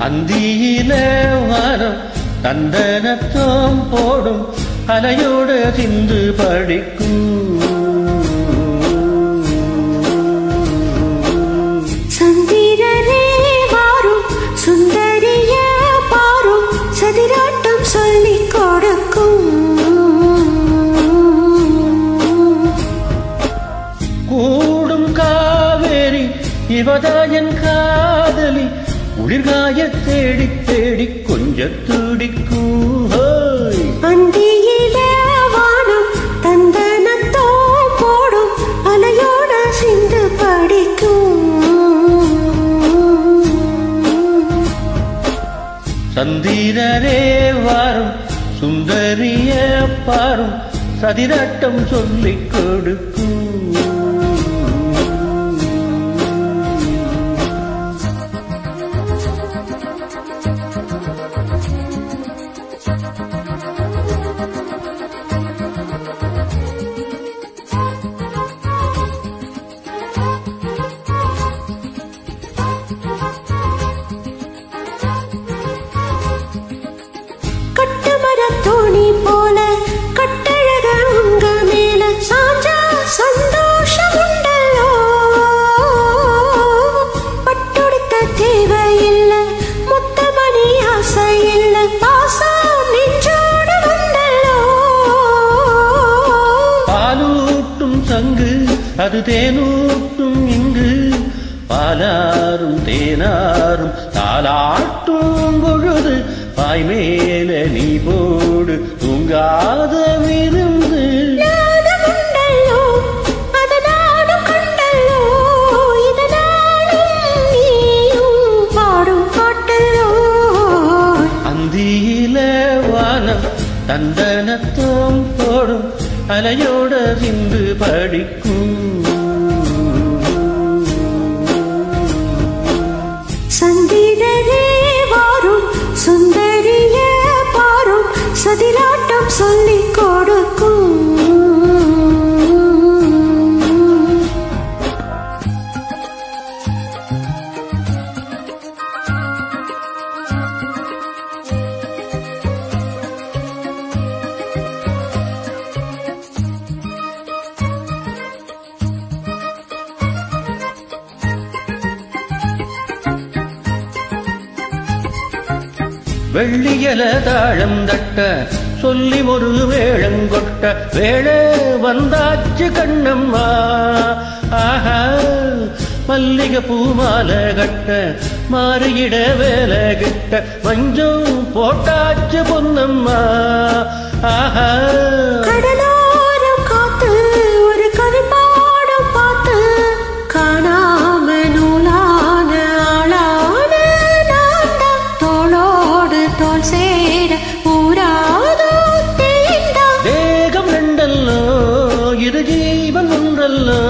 அந்தியில வானம் தந்தனத்தோம் போடும் அலையோட சிந்து படிக்கும் சந்திரரே வாரும் சுந்தரிய பாரும் சதிராட்டம் சொல்லிக் கொடுக்கும் கூடும் காவேரி இவதாயன் காதலி உளிர்காய தேடி தேடி கொஞ்ச துடிக்கும் அந்தியில வானம் தந்தனத்தோ போடும் அலையோட சிந்து படிக்கும் சந்திரரே வாரும் சுந்தரிய பாரும் சதிராட்டம் சொல்லிக் கொடுக்கும் தோணி போல கட்டழக உங்க மேல சாஞ்சா சந்தோஷம் உண்டல்லோ பட்டொடுத்த தேவையில்லை முத்தமணி ஆசை இல்லை பாசம் நெஞ்சோடு வந்தல்லோ பாலூட்டும் சங்கு அது தேனூட்டும் இங்கு பாலாரும் தேனாரும் தாலாட்டும் பொழுது பாய் மேல நீ போடு தூங்காத விருந்து நாடமுண்டல்லோ அத நாடும் கண்டல்லோ இதனாலும் நீயும் பாடும் பாட்டல்லோ அந்தியில வானம் தந்தனத்தோம் போடும் அலையோட சிந்து படிக்கும் சந்திரரே வாரும் சுந்தரிய பாரும் சதிராட்டம் சொல்லிக் கொடுக்கும் வெள்ளியல தாழம் தட்ட சொல்லி ஒரு வேளங்கொட்ட வேளை வந்தாச்சு கண்ணம்மா ஆஹா மல்லிகை பூமால கட்ட மாறியிட வேலை கிட்ட மஞ்சம் போட்டாச்சு பொன்னம்மா ஆஹா கடலோரம் காத்து ஒரு கவிப்பாடம் பார்த்து காணாம நூலான ஆளான நான்தா தோளோடு தோல் சேர ஊராதோ தேய்ந்தா தேகம் ரெண்டல்லோ இரு ஜீவன் ஒன்றல்லோ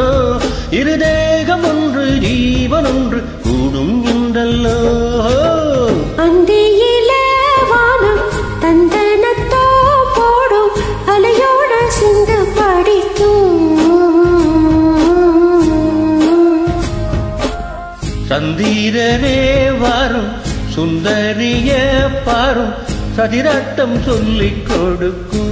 இரு தேகம் ஒன்று ஜீவன் ஒன்று கூடும் என்றல்லோ அந்தியில வானம் தந்தனத்தோ போடும் அலையோட சிந்து படிக்கும் சந்திரரே வாரும் சுந்தரிய பாரும் சதிராட்டம் சொல்லிக் கொடுக்கும்